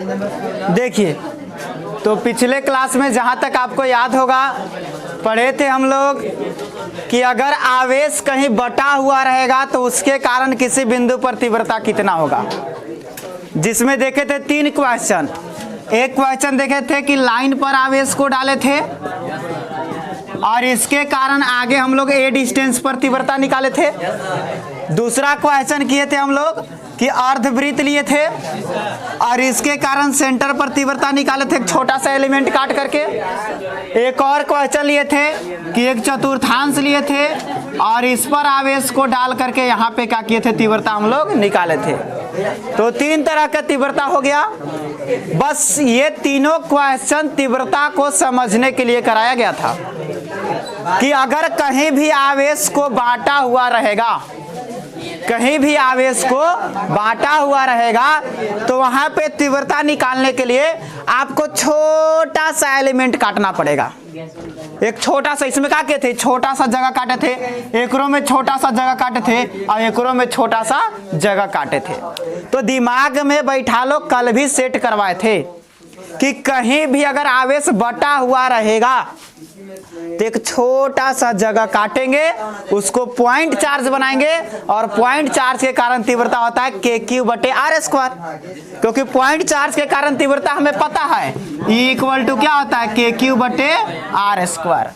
देखिए, तो पिछले क्लास में जहाँ तक आपको याद होगा पढ़े थे हम लोग कि अगर आवेश कहीं बटा हुआ रहेगा तो उसके कारण किसी बिंदु पर तीव्रता कितना होगा, जिसमें देखे थे 3 क्वेश्चन। एक क्वेश्चन देखे थे कि लाइन पर आवेश को डाले थे और इसके कारण आगे हम लोग a डिस्टेंस पर तीव्रता निकाले थे। दूसरा क्वेश्चन किए थे हम लोग कि अर्धवृत्त लिए थे और इसके कारण सेंटर पर तीव्रता निकाले थे एक छोटा सा एलिमेंट काट करके। एक और क्वेश्चन लिए थे कि एक चतुर्थांश लिए थे और इस पर आवेश को डाल करके यहाँ पे क्या किए थे, तीव्रता हम लोग निकाले थे। तो 3 तरह का तीव्रता हो गया। बस ये तीनों क्वेश्चन तीव्रता को समझने के लिए कराया गया था कि अगर कहीं भी आवेश को बांटा हुआ रहेगा, कहीं भी आवेश को बांटा हुआ रहेगा तो वहां पे तीव्रता निकालने के लिए आपको छोटा सा एलिमेंट काटना पड़ेगा। एक छोटा सा, इसमें क्या किए थे, छोटा सा जगह काटे थे, एकरों में छोटा सा जगह काटे थे और एकरों में छोटा सा जगह काटे थे। तो दिमाग में बैठा लो, कल भी सेट करवाए थे कि कहीं भी अगर आवेश बटा हुआ रहेगा तो एक छोटा सा जगह काटेंगे, उसको पॉइंट चार्ज बनाएंगे और पॉइंट चार्ज के कारण तीव्रता होता है KQ/R²। क्योंकि पॉइंट चार्ज के कारण तीव्रता हमें पता है E = क्या होता है, KQ/R²।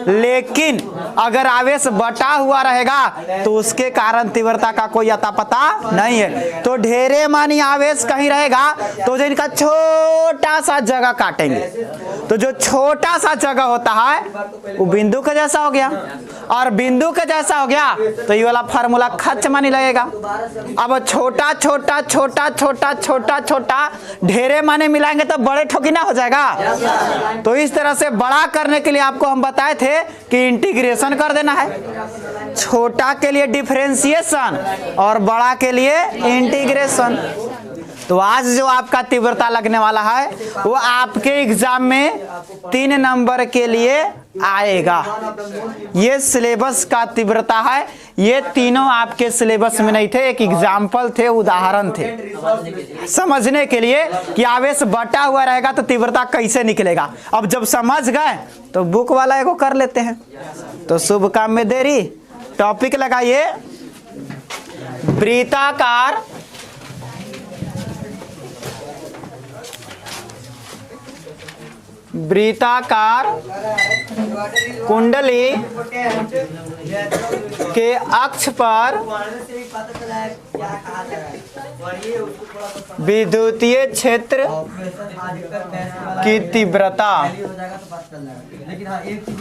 लेकिन अगर आवेश बटा हुआ रहेगा तो उसके कारण तीव्रता का कोई अता पता नहीं है। तो ढेरे मानी आवेश कहीं रहेगा तो जो इनका छोटा सा जगह काटेंगे, तो जो छोटा सा जगह होता है वो बिंदु के जैसा हो गया, और बिंदु के जैसा हो गया तो ये वाला फार्मूला खच मानी लगेगा। अब छोटा छोटा छोटा छोटा छोटा छोटा ढेरे माने मिलाएंगे तो बड़े ठोकिना हो जाएगा। तो इस तरह से बड़ा करने के लिए आपको हम बताए थे कि इंटीग्रेशन कर देना है, छोटा के लिए डिफरेंशिएशन और बड़ा के लिए इंटीग्रेशन। तो आज जो आपका तीव्रता लगने वाला है वो आपके एग्जाम में 3 नंबर के लिए आएगा। ये सिलेबस का तीव्रता है, ये तीनों आपके सिलेबस में नहीं थे, एक एग्जाम्पल थे, उदाहरण थे समझने के लिए कि आवेश बटा हुआ रहेगा तो तीव्रता कैसे निकलेगा। अब जब समझ गए तो बुक वाला एगो कर लेते हैं। तो शुभ काम में देरी। टॉपिक लगाइए, वृत्ताकार कुंडली के अक्ष पर विद्युतीय क्षेत्र की तीव्रता।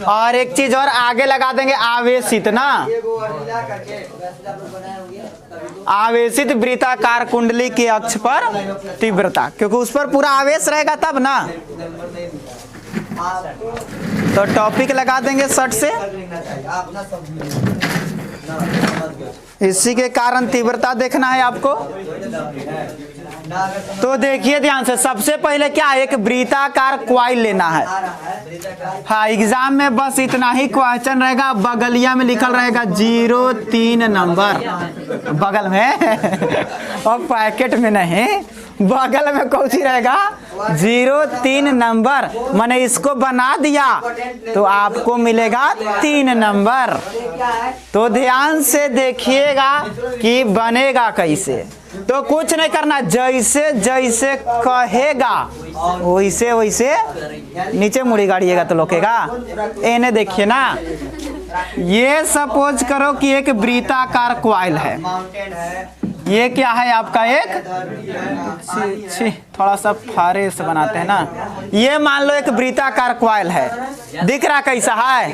और एक चीज और आगे लगा देंगे, आवेशित ना, आवेशित वृत्ताकार कुंडली के अक्ष पर तीव्रता, क्योंकि उस पर पूरा आवेश रहेगा तब ना। तो टॉपिक लगा देंगे शर्ट से, इसी के कारण तीव्रता देखना है आपको। तो देखिए ध्यान से, सबसे पहले क्या, एक वृत्ताकार कॉइल लेना है। हाँ, एग्जाम में बस इतना ही क्वेश्चन रहेगा, बगलिया में लिखल रहेगा 03 नंबर बगल में और पैकेट में नहीं, बगल में कौन सी रहेगा 03 नंबर। मैंने इसको बना दिया तो आपको मिलेगा 3 नंबर। तो ध्यान से देखिएगा कि बनेगा कैसे। तो कुछ नहीं करना, जैसे जैसे कहेगा वैसे वैसे नीचे मुड़ी गाड़िएगा तो लोकेगा। इन्हें देखिए ना, ये सपोज करो कि एक वृत्ताकार कॉइल है, ये क्या है आपका एक थोड़ा सा फारे से बनाते हैं ना, ये मान लो एक वृत्ताकार कॉइल है, दिख रहा कैसा है,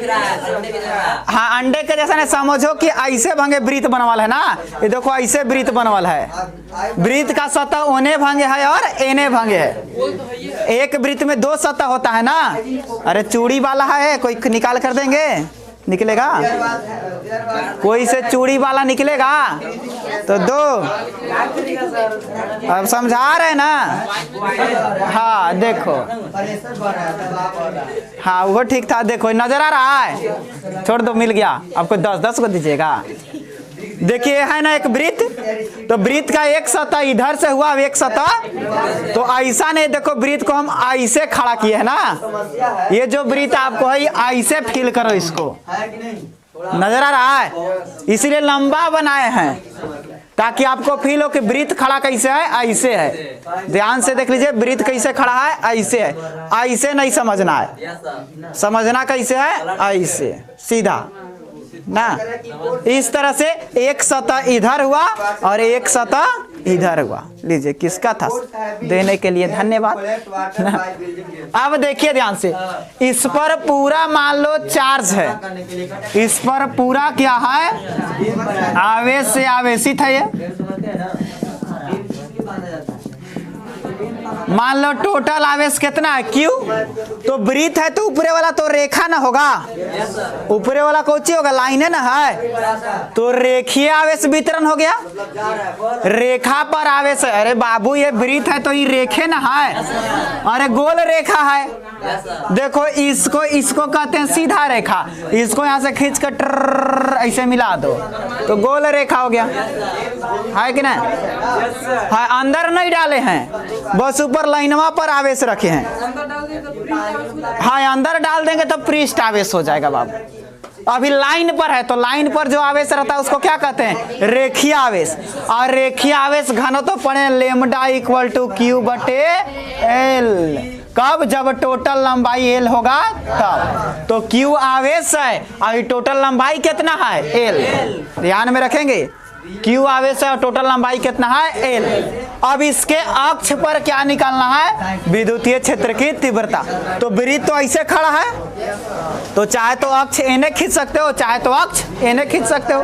हाँ अंडे के जैसा नहीं, समझो कि ऐसे भंगे वृत्त बनवाल है ना, ये देखो ऐसे वृत्त बनवाल है, वृत्त का सतह ओने भंगे है और एने भंगे है। एक वृत्त में 2 सतह होता है ना, अरे चूड़ी वाला है, कोई निकाल कर देंगे, निकलेगा कोई से चूड़ी वाला निकलेगा तो 2। अब समझा रहे ना, हाँ देखो, हाँ वो ठीक था, देखो नजर आ रहा है, छोड़ दो, मिल गया आपको, 10 को दीजिएगा। देखिए है ना एक वृत्त, तो वृत्त का एक सतह इधर से हुआ, एक सतह, तो ऐसा नहीं, देखो वृत्त को हम ऐसे खड़ा किए है ना, ये जो वृत्त आपको है ऐसे फील करो, इसको नजर आ रहा है, इसीलिए लंबा बनाए हैं ताकि आपको फील हो कि वृत्त खड़ा कैसे है, ऐसे है। ध्यान से देख लीजिए वृत्त कैसे खड़ा है, ऐसे है, ऐसे नहीं समझना है, समझना कैसे है, ऐसे सीधा ना, इस तरह से एक सतह इधर हुआ और एक सतह इधर हुआ। लीजिए किसका था, देने के लिए धन्यवाद। अब देखिए ध्यान से, इस पर पूरा मान लो चार्ज है, इस पर पूरा क्या है, आवेश से आवेशित है ये, मान लो टोटल आवेश कितना है, Q, तो वृत्त है तो ऊपरे वाला तो रेखा ना होगा, ऊपरे वाला कौची होगा, लाइन है ना है, तो रेखीय आवेश वितरण हो गया, रेखा पर आवेश है। अरे बाबू ये वृत्त है तो ये रेखे ना है, अरे गोल रेखा है, देखो इसको कहते हैं सीधा रेखा, इसको यहाँ से खींच कर ऐसे मिला दो तो गोल रेखा हो गया, है कि नहीं, है, अंदर नहीं डाले हैं, बस ऊपर लाइनवा पर आवेश रखे हैं, हाँ अंदर डाल देंगे तो पृष्ठ आवेश हो जाएगा बाबू। अभी लाइन पर है तो लाइन पर जो आवेश रहता है उसको क्या कहते हैं, रेखीय आवेश, और रेखीय आवेश घनत्व पढ़े लेमडा इक्वल टू Q बटे L, कब, जब टोटल लंबाई L होगा तब, तो Q आवेश है और टोटल लंबाई कितना है, L, ध्यान में रखेंगे, Q आवेश है और टोटल लंबाई कितना है, L। अब इसके अक्ष पर क्या निकालना है, विद्युतीय क्षेत्र की तीव्रता, तो वृत्त तो ऐसे खड़ा है, तो चाहे तो अक्ष इन्हें खींच सकते हो, चाहे तो अक्ष इन्हें खींच सकते हो,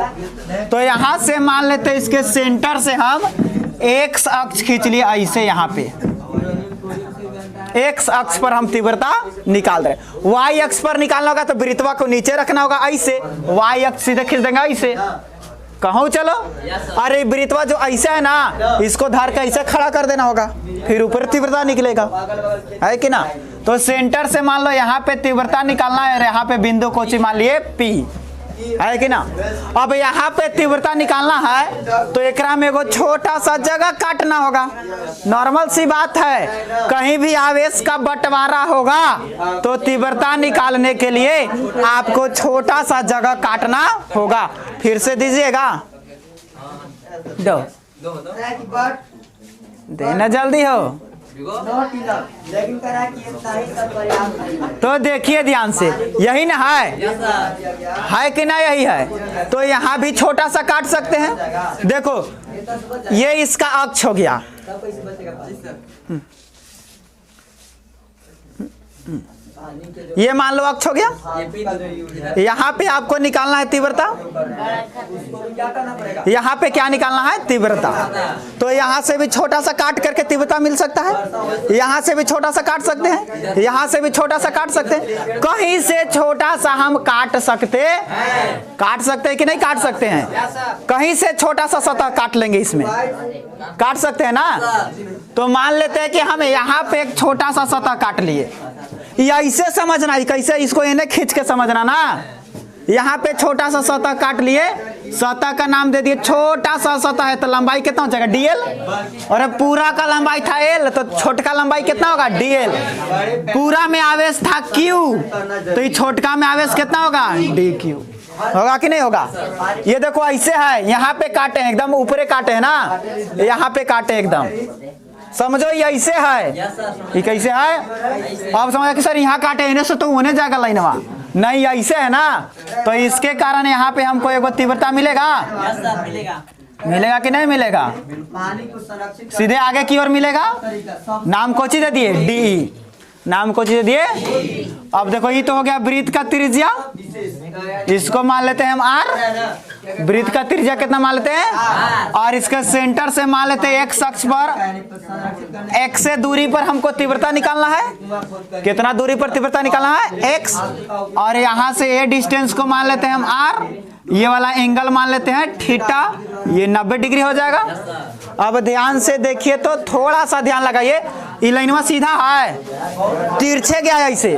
तो यहां से मान लेते हैं इसके सेंटर से हम X अक्ष खींच लिए ऐसे, यहाँ पे X अक्ष पर हम तीव्रता निकाल रहे, Y अक्ष पर निकालना होगा तो वृत्तवा को नीचे रखना होगा ऐसे, Y अक्ष सीधे खींच देंगे ऐसे, कहूँ चलो, अरे वृत्तवा जो ऐसा है ना, इसको धार के ऐसे खड़ा कर देना होगा, फिर ऊपर तीव्रता निकलेगा, है कि ना, तो सेंटर से मान लो यहाँ पे तीव्रता निकालना है और यहाँ पे बिंदु कोची मान लिए P, है कि ना। अब यहाँ पे तीव्रता निकालना है तो एकरा में एगो छोटा सा जगह काटना होगा, नॉर्मल सी बात है, कहीं भी आवेश का बंटवारा होगा तो तीव्रता निकालने के लिए आपको छोटा सा जगह काटना होगा। फिर से दीजिएगा, दो देना जल्दी हो, तो देखिए ध्यान से, यही ना है कि ना, यही है, तो यहाँ भी छोटा सा काट सकते हैं, देखो ये इसका अक्ष हो गया, ये मान लो अक्ष हो गया, यहाँ पे आपको निकालना है तीव्रता, यहाँ पे क्या निकालना है, तीव्रता, तो यहाँ से भी छोटा सा काट करके तीव्रता मिल सकता है, यहाँ से भी छोटा सा काट सकते हैं, यहाँ से भी छोटा सा काट सकते हैं, कहीं से छोटा सा हम काट सकते हैं कि नहीं काट सकते हैं, कहीं से छोटा सा सतह काट लेंगे, इसमें काट सकते हैं ना, तो मान लेते हैं कि हम यहाँ पे एक छोटा सा सतह काट लिए, या इसे समझना है कैसे, इसको इन्हें खींच के समझना ना, यहाँ पे छोटा सा सतह काट लिए, सतह का नाम दे दिए, छोटा सा सतह है तो लंबाई कितना हो जाएगा, DL, और पूरा का लंबाई था L तो छोटका लंबाई कितना होगा, DL, पूरा में आवेश था Q तो ये छोटका में आवेश कितना होगा, DQ, होगा कि नहीं होगा। ये देखो ऐसे है, यहाँ पे काटे हैं एकदम ऊपरे काटे है ना, यहाँ पे काटे एकदम, समझो ये ऐसे है, ये कैसे है, अब समझो कि सर यहाँ काटे इन्हें से तो होने जाएगा लाइनवा, नहीं ऐसे है ना, तो इसके कारण यहाँ पे हमको एगो तीव्रता मिलेगा, मिलेगा कि नहीं मिलेगा, सीधे आगे की ओर मिलेगा, नाम कोची दे दिए, DE, नाम कोची दे दिए। अब देखो ये तो हो गया वृत्त का त्रिज्या, इसको मान लेते हैं हम R, वृत्त का त्रिज्या कितना मान लेते हैं, और इसके सेंटर से मान लेते हैं X अक्ष पर, X से दूरी पर हमको तीव्रता निकालना है, कितना दूरी पर तीव्रता निकालना है, X, और यहाँ से ये डिस्टेंस को मान लेते हैं हम R, ये वाला एंगल मान लेते हैं थीटा, ये 90 डिग्री हो जाएगा, अब ध्यान से देखिए तो थोड़ा सा ध्यान लगाइए, ये लाइनवा सीधा है, तिरछे गया है, ऐसे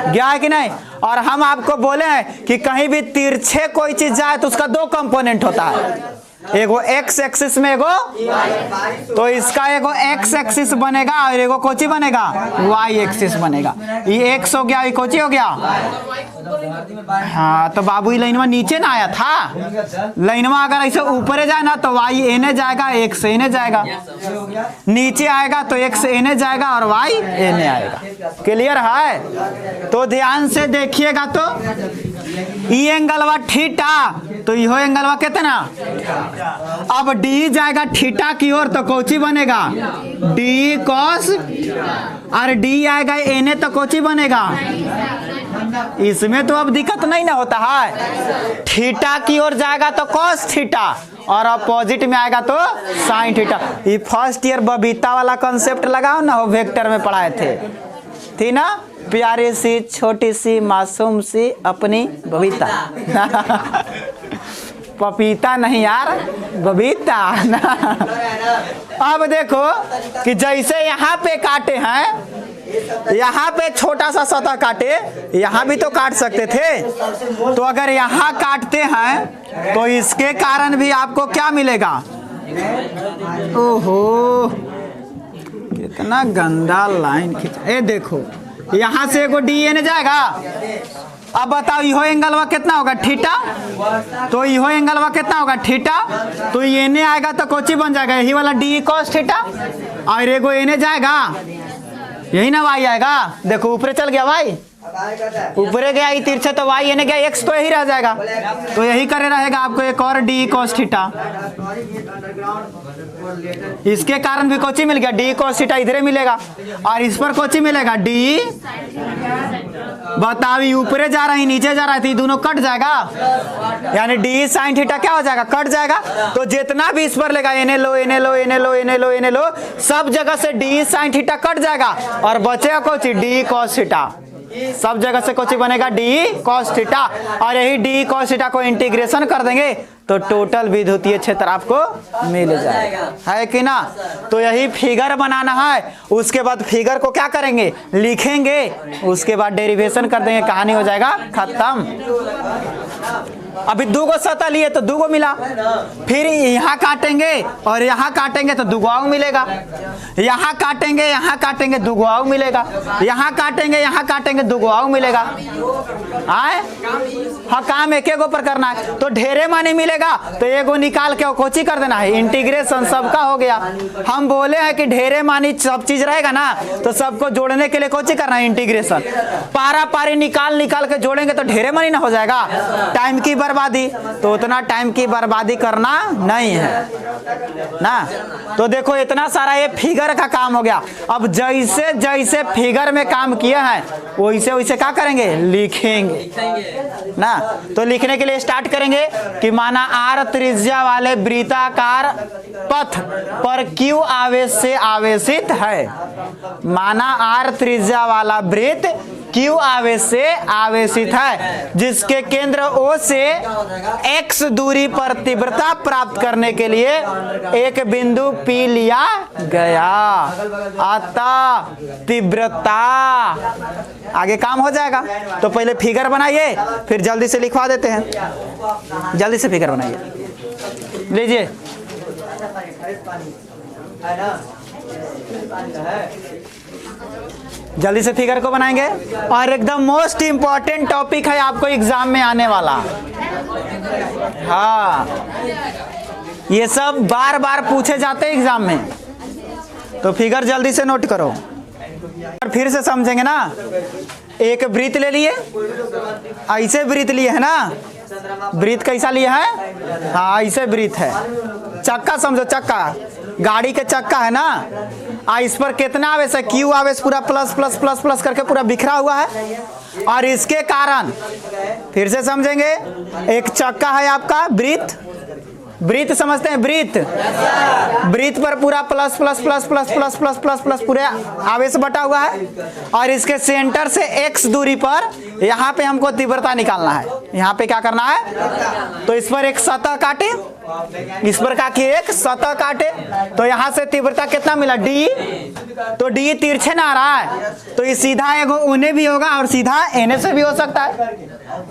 गया है कि नहीं। और हम आपको बोले हैं कि कहीं भी तिरछे कोई चीज जाए तो उसका दो कंपोनेंट होता है, एगो एक्स एक्सिस में एगो, तो इसका एगो एक्स एक्सिस बनेगा और एगो कोची बनेगा, वाई एक्सिस बनेगा। ये एक्स हो गया, ये कोची हो गया। हाँ तो बाबू ये लाइनवा नीचे ना आया था, लाइनवा अगर ऐसे ऊपर जाए ना तो वाई एने जाएगा, एक्स एने जाएगा, नीचे आएगा तो एक्स एने जाएगा और वाई एने आएगा। क्लियर है? तो ध्यान से देखिएगा तो ये एंगलवा थीटा, तो यो एंगलवा कितना, अब डी जाएगा थीटा की ओर तो कोची बनेगा डी कॉस, और डी आएगा एने तो कोची बनेगा। इसमें तो अब दिक्कत नहीं ना होता है, थीटा की ओर जाएगा तो कॉस थीटा और अपोजिट में आएगा तो साइन थीटा। ये फर्स्ट ईयर बबीता वाला कॉन्सेप्ट लगाओ ना, वो वेक्टर में पढ़ाए थे, थी ना, प्यारी सी छोटी सी मासूम सी अपनी बबीता पपीता नहीं यार, बबीता अब देखो कि जैसे यहाँ पे काटे हैं, यहाँ पे छोटा सा सतह काटे, यहाँ भी तो काट सकते थे, तो अगर यहाँ काटते हैं तो इसके कारण भी आपको क्या मिलेगा। ओहो कितना गंदा लाइन खींचा। ये देखो यहाँ से एगो डी एन जाएगा, अब बताओ यो एंगलवा कितना होगा थीटा, तो यो एंगलवा कितना होगा थीटा, तो ये एने आएगा तो कोची बन जाएगा यही वाला डी कॉस थीटा, और एगो एने जाएगा यही ना वाई आएगा। देखो ऊपर चल गया वाई, ऊपर गया ये तिरछे तो वाई एने गया एक्स तो यही रह जाएगा, तो यही करे रहेगा आपको एक और डी कॉस थीटा। इसके कारण भी कोची मिल गया डी कॉस थीटा, इधर मिलेगा, और इस पर कोची मिलेगा डी, बताओ ऊपर जा रहा है नीचे जा रहा है, तो ये दोनों कट जाएगा, यानी डी साइन थीटा क्या हो जाएगा, कट जाएगा। तो जितना भी इस पर लेगा एने लो एने लो एने लो एने लो एने लो, सब जगह से डी साइन थीटा कट जाएगा और बचेगा कोची डी कॉस थीटा, सब जगह से कोची बनेगा डी कॉस थीटा, और यही डी कॉस थीटा को इंटीग्रेशन कर देंगे तो टोटल विद्युतीय क्षेत्र आपको मिल जाएगा, है कि ना। तो यही फिगर बनाना है, उसके बाद फिगर को क्या करेंगे, लिखेंगे, उसके बाद डेरिवेशन कर देंगे, कहानी हो जाएगा खत्म। अभी दूगो सतह लिए तो दूगो मिला, फिर यहाँ काटेंगे और यहाँ काटेंगे तो दूगो और मिलेगा, यहाँ काटेंगे दूगो और मिलेगा, यहाँ काटेंगे दूगो और मिलेगा। आए हाँ काम एक एगो पर करना है, तो ढेरे माने मिलेगा तो एगो निकाल के कोची कर देना है, इंटीग्रेशन सबका हो गया। हम बोले हैं कि ढेरे मानी सब चीज रहेगा ना तो सबको जोड़ने के लिए कोची करना है, इंटीग्रेशन। पारा पारी निकाल के जोड़ेंगे तो ढेरे मानी ना हो जाएगा, टाइम की बर्बादी, तो उतना टाइम की बर्बादी करना नहीं है ना। तो देखो इतना सारा ये फिगर का काम हो गया। अब जैसे जैसे फिगर में काम किए हैं वैसे वैसे क्या करेंगे, लिखेंगे ना। तो लिखने के लिए स्टार्ट करेंगे कि माना आर त्रिज्या वाले वृत्ताकार पथ पर क्यू आवेश से आवेशित है, माना आर त्रिज्या वाला वृत्त क्यू आवेश से आवेशित है, जिसके केंद्र O से x दूरी पर तीव्रता प्राप्त करने के लिए एक बिंदु P लिया गया, अतः तीव्रता। आगे काम हो जाएगा, तो पहले फिगर बनाइए फिर जल्दी से लिखवा देते हैं, जल्दी से फिगर बनाइए, लीजिए। जल्दी से फिगर को बनाएंगे, और एकदम मोस्ट इंपॉर्टेंट टॉपिक है आपको एग्जाम में आने वाला। हाँ ये सब बार बार पूछे जाते हैं एग्जाम में, तो फिगर जल्दी से नोट करो और फिर से समझेंगे ना। एक वृत्त ले लिए, ऐसे वृत्त लिए है ना, वृत्त कैसा लिया है, हाँ ऐसे वृत्त है। चक्का समझो, चक्का गाड़ी के चक्का है ना, इस पर कितना आवेश है, क्यू आवेश पूरा प्लस प्लस प्लस प्लस करके पूरा बिखरा हुआ है, और इसके कारण फिर से समझेंगे, एक चक्का है आपका वृत्त, वृत्त समझते हैं, वृत्त, वृत्त पर पूरा plus plus plus plus plus plus plus plus पूरे आवेश बटा हुआ है और इसके सेंटर से x दूरी पर यहाँ पे हमको तीव्रता निकालना है। यहाँ पे क्या करना है, तो इस पर एक सतह काटे, इस पर का कि एक सतह काटे, तो यहाँ से तीव्रता कितना मिला d, तो d तिरछे ना आ रहा है, तो ये सीधा एगो उन्हें भी होगा और सीधा एने से भी हो सकता है,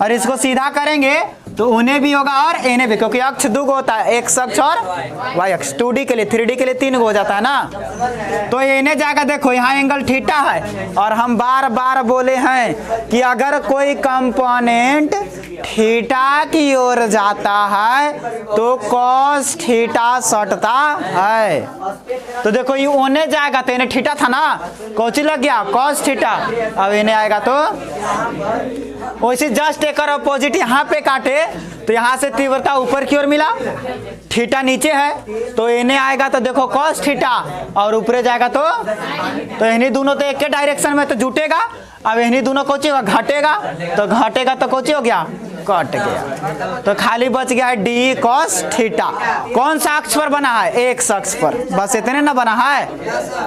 और इसको सीधा करेंगे तो उन्हें भी होगा और एने भी, क्योंकि अक्ष दो गो होता है, x अक्ष और y अक्ष, 2D के लिए 3D के लिए 3 गो हो जाता है ना। तो एने जाएगा, देखो यहाँ एंगल थीटा है और हम बार बार बोले हैं कि अगर कोई कंपोनेंट थीटा की ओर जाता है तो कॉस थीटा सटता है। तो देखो ये ओने जाएगा तो इन्हें थीटा था ना, कौची लग गया कॉस थीटा, अब इन्हें आएगा तो वैसे जस्ट एक अपोजिट यहाँ पे काटे तो यहाँ से तीव्रता ऊपर की ओर मिला, थीटा नीचे है तो इन्हें आएगा तो देखो कॉस थीटा और ऊपर जाएगा तो इन्हीं दोनों तो एक के डायरेक्शन में तो जुटेगा, अब इन्हीं दोनों कोची होगा घटेगा, तो घटेगा तो कोची हो गया कट गया, तो खाली बच गया है डी कॉस थीटा। कौन सा अक्ष पर बना है, एक्स अक्ष पर, बस इतने ना बना है।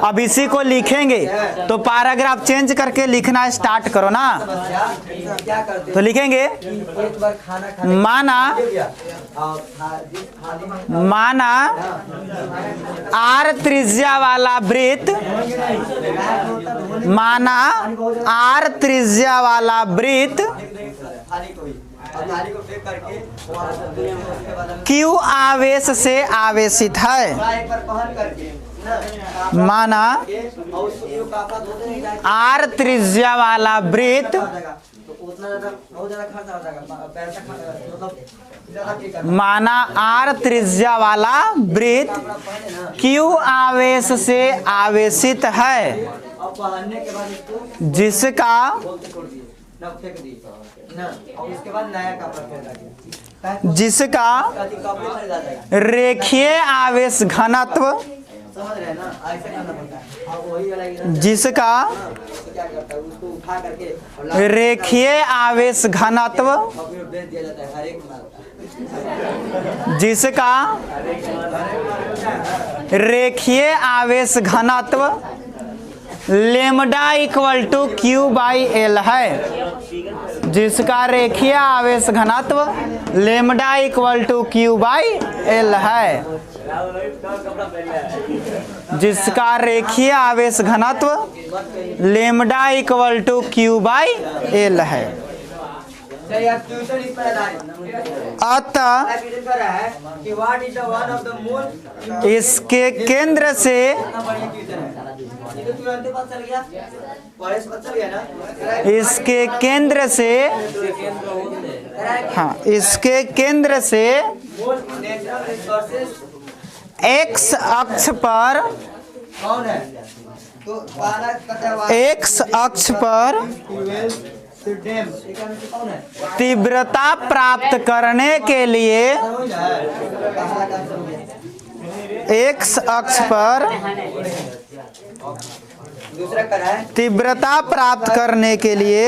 अब इसी को लिखेंगे तो पैराग्राफ चेंज करके लिखना स्टार्ट करो ना, तो लिखेंगे माना आर त्रिज्या वाला वृत्त, माना आर त्रिज्या वाला वृत्त क्यू आवेश से आवेशित है, माना आर त्रिज्या वाला वृत्त, माना आर त्रिज्या वाला वृत्त क्यू आवेश से आवेशित है, जिसका रेखीय आवेश घनत्व, जिसका रेखीय आवेश घनत्व, जिसका रेखीय आवेश घनत्व lambda equal to Q by L है, जिसका रेखीय आवेश घनत्व lambda equal to Q by L है, जिसका रेखीय आवेश घनत्व lambda equal to Q by L है। अतः इसके केंद्र से इसके केंद्र से एक्स अक्ष पर तीव्रता प्राप्त करने के लिए एक्स अक्ष पर तीव्रता प्राप्त करने के लिए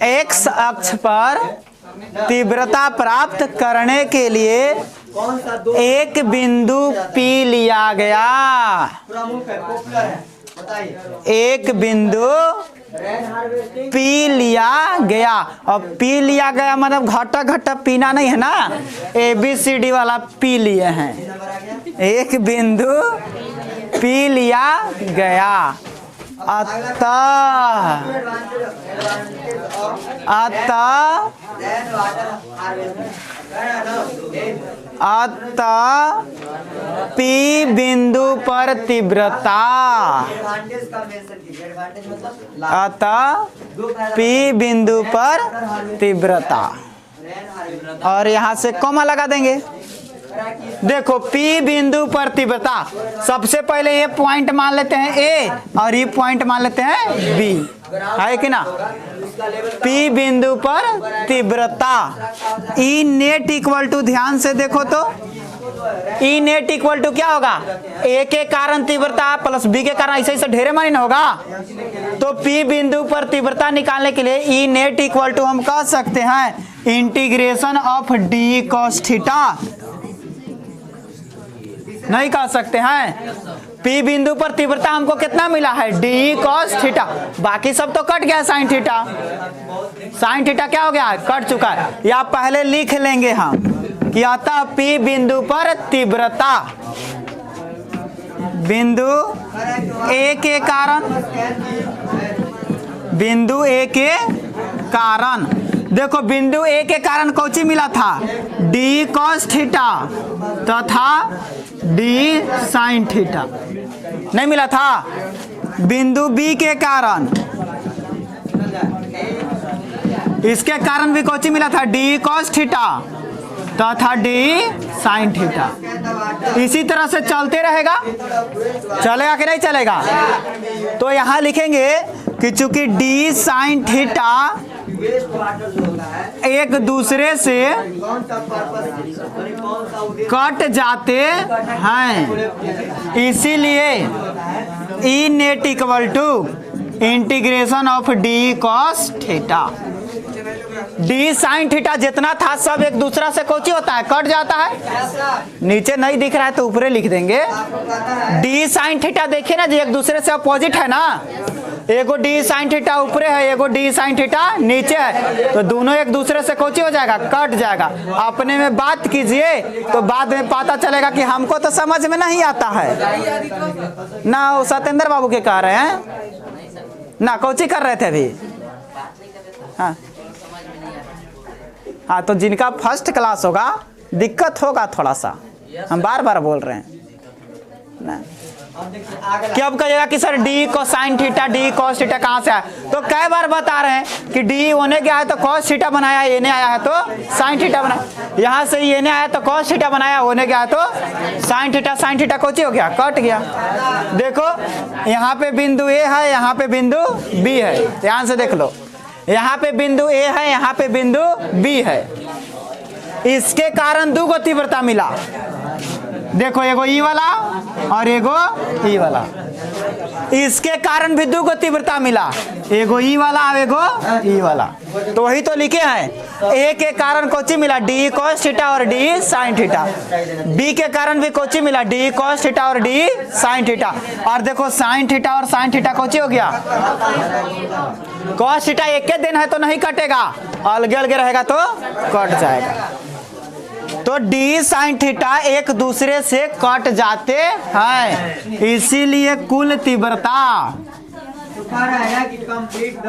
एक्स अक्ष पर तीव्रता प्राप्त करने के लिए एक बिंदु P लिया गया, एक बिंदु P लिया गया। और P लिया गया मतलब घटा घटा पीना नहीं है ना, ABCD वाला P लिए हैं, एक बिंदु P लिया गया। अतः P बिंदु पर तीव्रता, अतः P बिंदु पर तीव्रता, और यहाँ से कॉमा लगा देंगे। देखो P बिंदु पर तीव्रता, सबसे पहले ये पॉइंट मान लेते हैं A और ये पॉइंट मान लेते हैं B, है कि ना। P बिंदु पर तीव्रता E नेट इक्वल टू, ध्यान से देखो तो E नेट इक्वल टू क्या होगा, A के कारण तीव्रता प्लस B के कारण, ऐसे ऐसे ढेरे मानी ना होगा। तो P बिंदु पर तीव्रता निकालने के लिए E नेट इक्वल टू हम कह सकते हैं integration of d cos theta नहीं कह सकते हैं। P बिंदु पर तीव्रता हमको कितना मिला है, डी कॉस थीटा, बाकी सब तो कट गया साइन थीटा। साइन थीटा क्या हो गया, कट चुका है। या पहले लिख लेंगे हम कि अतः P बिंदु पर तीव्रता बिंदु ए के कारण, बिंदु ए के कारण, देखो बिंदु ए के कारण कौची मिला था, डी कॉस थीटा तथा डी साइन थीटा, नहीं मिला था। बिंदु बी के कारण, इसके कारण भी कौची मिला था, डी कॉस थीटा तथा डी साइन थीटा। इसी तरह से चलते रहेगा, चलेगा कि नहीं चलेगा। तो यहां लिखेंगे कि चूंकि डी साइन थीटा एक दूसरे से कट जाते हैं, इसीलिए E net equal to integration of d cos theta. D sine theta जितना था सब एक दूसरा से कौची होता है, कट जाता है। नीचे नहीं दिख रहा है तो ऊपर लिख देंगे। डी साइन थीटा देखिए ना जी, एक दूसरे से अपोजिट है ना, एगो डी साइन थीटा ऊपर है, एगो डी साइन थीटा नीचे है, तो दोनों एक दूसरे से कौची हो जाएगा, कट जाएगा। अपने में बात कीजिए तो बाद में पता चलेगा कि हमको तो समझ में नहीं आता है ना। वो सत्येंद्र बाबू के कह रहे हैं ना, कौची कर रहे थे अभी। हाँ हाँ, तो जिनका फर्स्ट क्लास होगा दिक्कत होगा थोड़ा सा, हम बार बार बोल रहे हैं ना। कि अब कहिएगा कि sir D cosine theta D cos theta कहाँ से आया, तो कई बार बता रहे हैं कि डी होने गया है तो कॉस थीटा बनाया, ये ने आया है तो साइन थीटा बनाया, यहाँ से ये ने आया तो कॉस थीटा बनाया, होने गया है तो साइन थीटा कोची हो गया, कट गया। देखो यहाँ पे बिंदु ए है, यहाँ पे बिंदु बी है, ध्यान से देख लो, यहाँ पे बिंदु ए है, यहाँ पे बिंदु बी है, इसके कारण दो गो तीव्रता मिला। देखो एगो ई वाला और एगो ई वाला, इसके कारण भी दो गो तीव्रता मिला, एगो ई वाला और एगो ई वाला। तो वही तो लिखे हैं, ए के कारण कोची मिला, डी कॉस थीटा और डी साइन थीटा। बी के कारण भी कोची मिला, डी कॉस थीटा और डी साइन थीटा। और देखो साइन थीटा और साइन थीटा कोची हो गया, कॉस थीटा एक के दिन है तो नहीं कटेगा, अलगे अलगे रहेगा तो कट जाएगा। तो डी साइन थीटा एक दूसरे से कट जाते हैं, इसीलिए कुल तीव्रता,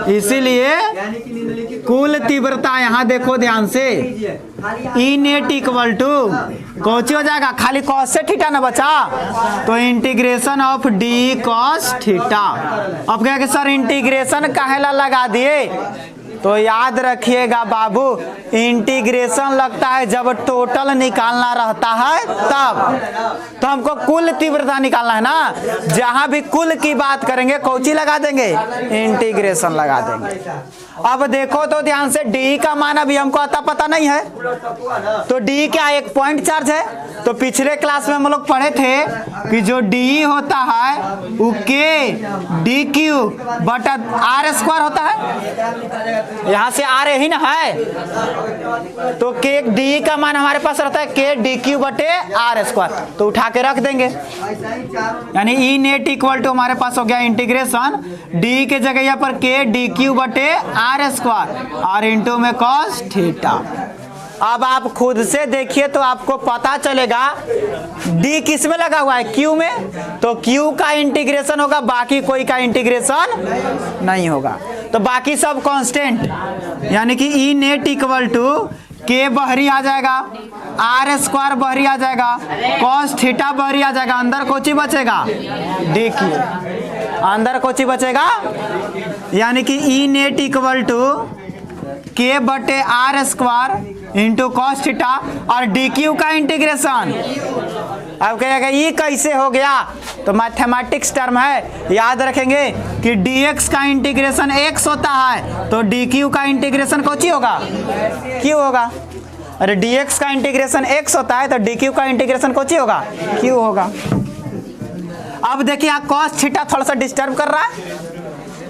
इसीलिए कुल तीव्रता यहाँ देखो ध्यान से, ई नेट इक्वल टू कौची हो जाएगा, खाली कॉस से थीटा ना बचा, तो integration of d cos theta. अब क्या कि सर इंटीग्रेशन काहेला लगा दिए, तो याद रखिएगा बाबू, इंटीग्रेशन लगता है जब टोटल निकालना रहता है तब। तो हमको कुल तीव्रता निकालना है ना, जहां भी कुल की बात करेंगे कौची लगा देंगे, इंटीग्रेशन लगा देंगे। अब देखो तो ध्यान से, डी का मान अभी हमको आता पता नहीं है, तो डी क्या एक पॉइंट चार्ज है। तो पिछले क्लास में हम लोग पढ़े थे कि जो डी होता है वो के डी क्यू बटा आर स्क्वायर होता है, यहाँ से आर ही ना है, तो के डी का मान हमारे पास रहता है के डी क्यू बटे आर स्क्वायर, तो उठा के रख देंगे। यानी ई नेट इक्वल टू हमारे पास हो गया इंटीग्रेशन डी के जगह यहाँ पर के डी क्यू बटे आर स्क्वायर और इंटू में कॉस थीटा। अब आप खुद से देखिए तो आपको पता चलेगा डी किस में लगा हुआ है, क्यू में, तो क्यू का इंटीग्रेशन होगा, बाकी कोई का इंटीग्रेशन नहीं होगा। तो बाकी सब कांस्टेंट, यानी कि ई नेट इक्वल टू के बहरी आ जाएगा, आर स्क्वायर बहरी आ जाएगा, कॉस थीटा बहरी आ जाएगा, अंदर कोची बचेगा, डी क्यू, अंदर कोची बचेगा, यानी कि ई नेट इक्वल टू के बटे R square into cos theta और डी क्यू का इंटीग्रेशन। अब कहेगा ये कैसे हो गया, तो मैथमेटिक्स टर्म है, याद रखेंगे कि dx का इंटीग्रेशन x होता है, तो डी क्यू का इंटीग्रेशन कौची होगा, क्यू होगा। अरे dx का इंटीग्रेशन x होता है तो डी क्यू का इंटीग्रेशन कौची होगा, क्यू होगा। अब देखिए यहाँ कॉस थीटा थोड़ा सा डिस्टर्ब कर रहा है,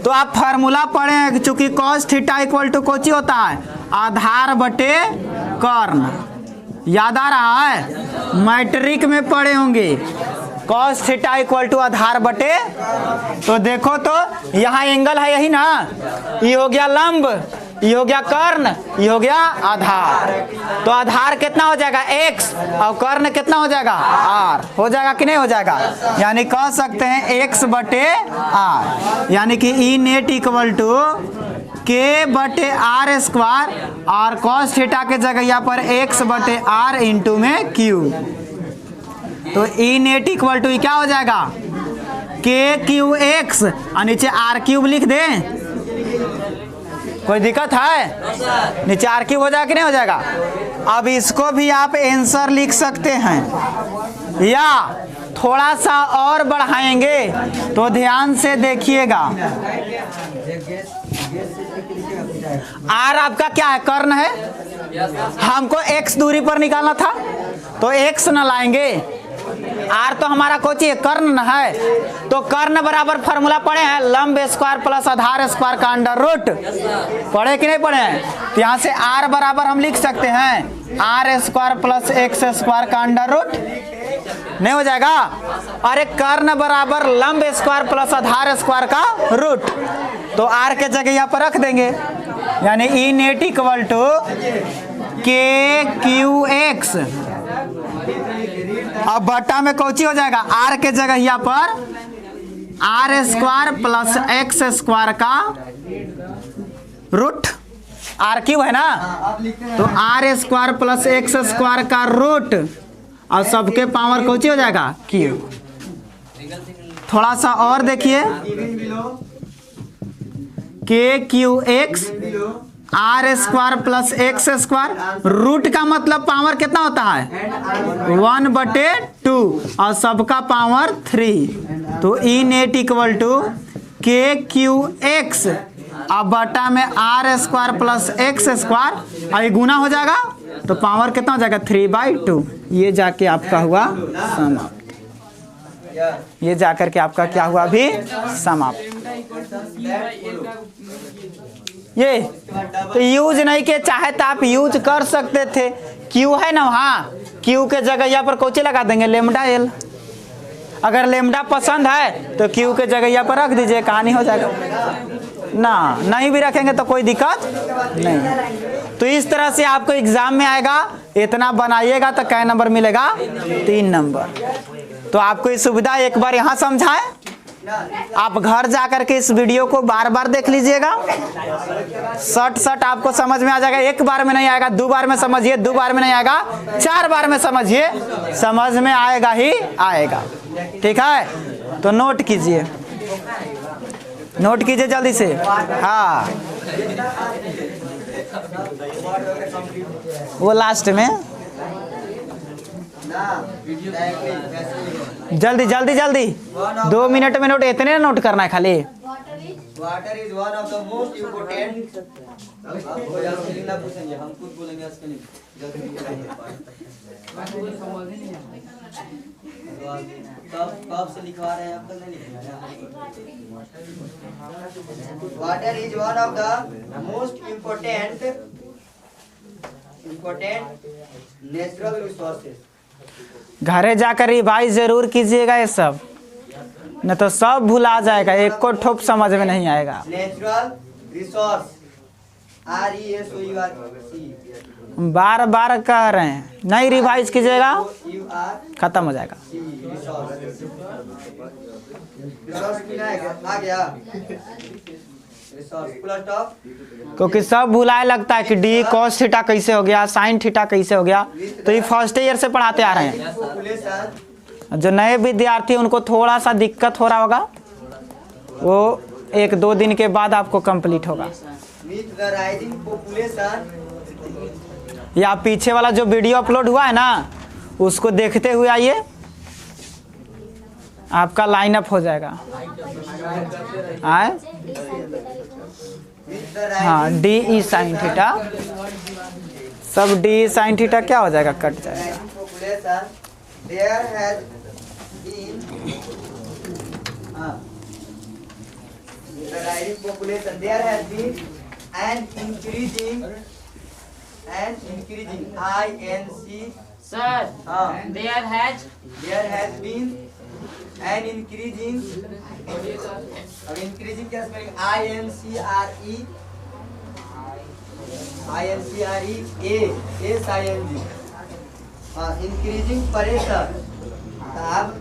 तो आप फार्मूला पढ़े हैं, चूंकि कॉस थीटा इक्वल टू कोची होता है, आधार बटे कर्ण। याद आ रहा है, मैट्रिक में पढ़े होंगे cos थीटा इक्वल टू आधार बटे। तो देखो तो यहाँ एंगल है यही ना, ये हो गया लंब, ये हो गया कर्ण, ये हो गया आधार। तो आधार कितना हो जाएगा x और कर्ण कितना हो जाएगा r। हो जाएगा कि नहीं हो जाएगा, यानी कह सकते हैं x बटे r, यानी कि ई नेट इक्वल टू के बटे आर स्क्वायर और cos थीटा के जगह यहाँ पर x बटे r इंटू में q। तो ई नेट इक्वल टू क्या हो जाएगा, के क्यू एक्स और नीचे आर क्यूब लिख दें। कोई दिक्कत है, नीचे आर क्यूब हो जाएगा कि नहीं हो जाएगा। अब इसको भी आप आंसर लिख सकते हैं या थोड़ा सा और बढ़ाएंगे, तो ध्यान से देखिएगा। आर आपका क्या है, कर्ण है, हमको एक्स दूरी पर निकालना था तो एक्स न लाएंगे, आर तो हमारा कोची है, कर्ण न है। तो कर्ण बराबर फॉर्मूला पढ़े हैं, लंब स्क्वायर प्लस आधार स्क्वायर का अंडर रूट। पढ़े कि नहीं पढ़े हैं। तो यहाँ से आर बराबर हम लिख सकते हैं R square plus x square का अंडर रूट, नहीं हो जाएगा। अरे कर्ण बराबर लंब स्क्वायर प्लस आधार स्क्वायर का रूट, तो आर के जगह यहाँ पर रख देंगे, यानी E net equal to K Q x. अब बटा में कौची हो जाएगा, आर के जगह यहाँ पर R square plus x square का रूट, आर क्यू है ना, तो R square plus x square का रूट और सबके पावर कौची हो जाएगा, क्यू। थोड़ा सा और देखिए, K Q x r square plus x square, root का मतलब पावर कितना होता है 1/2 और सबका पावर 3। तो E net equal to K Q x अब बटा में r square plus x square, और गुना हो जाएगा तो पावर कितना हो जाएगा 3/2। ये जाके आपका हुआ समाप्त, ये जाकर के आपका क्या हुआ अभी समाप्त। ये तो यूज नहीं किए, चाहे तो आप यूज कर सकते थे, क्यू है ना वहाँ, क्यू के जगह यहाँ पर कोची लगा देंगे लेमडा एल। अगर लेमडा पसंद है तो क्यू के जगह यहाँ पर रख दीजिए, कहानी हो जाएगा ना। नहीं भी रखेंगे तो कोई दिक्कत नहीं। तो इस तरह से आपको एग्जाम में आएगा, इतना बनाइएगा तो कै नंबर मिलेगा 3 नंबर। तो आपको ये सुविधा एक बार यहाँ समझाएं, आप घर जाकर के इस वीडियो को बार बार देख लीजिएगा, सट आपको समझ में आ जाएगा। एक बार में नहीं आएगा, 2 बार में समझिए, 2 बार में नहीं आएगा, 4 बार में समझिए, समझ में आएगा ही आएगा। ठीक है, तो नोट कीजिए, नोट कीजिए जल्दी से। हाँ, वो लास्ट में जल्दी जल्दी जल्दी 2 मिनट में नोट, इतने नोट करना है खाली। Water is one of the most important, हम खुद बोलेंगे कब से लिखवा रहे हैं, अब तक नहीं लिखवा। Water is one of the most important natural resources. घरे जाकर रिवाइज जरूर कीजिएगा ये सब, न तो सब भुला जाएगा, एक को ठोप समझ में नहीं आएगा। नेचुरल रिसोर्स RESOURCE, बार बार कह रहे हैं, नहीं रिवाइज कीजिएगा खत्म हो जाएगा। क्योंकि सब भुलाए लगता है कि डी कॉस थीटा कैसे हो गया, साइन थीटा कैसे हो गया, तो ये फर्स्ट ईयर से पढ़ाते आ रहे हैं। जो नए विद्यार्थी उनको थोड़ा सा दिक्कत हो रहा होगा, वो 1-2 दिन के बाद आपको कंप्लीट होगा। या पीछे वाला जो वीडियो अपलोड हुआ है ना, उसको देखते हुए आइए, आपका लाइन अप हो जाएगा। आए हाँ, डी ई साइन थीटा, सब डी साइन थीटा क्या हो जाएगा, कट जाएगा। The rising population, there has been an increasing increasing, INC. Sir, हाँ, there has there has been an increasing. अब increasing क्या स्पेलिंग? INCREASING. हाँ, increasing pressure. अब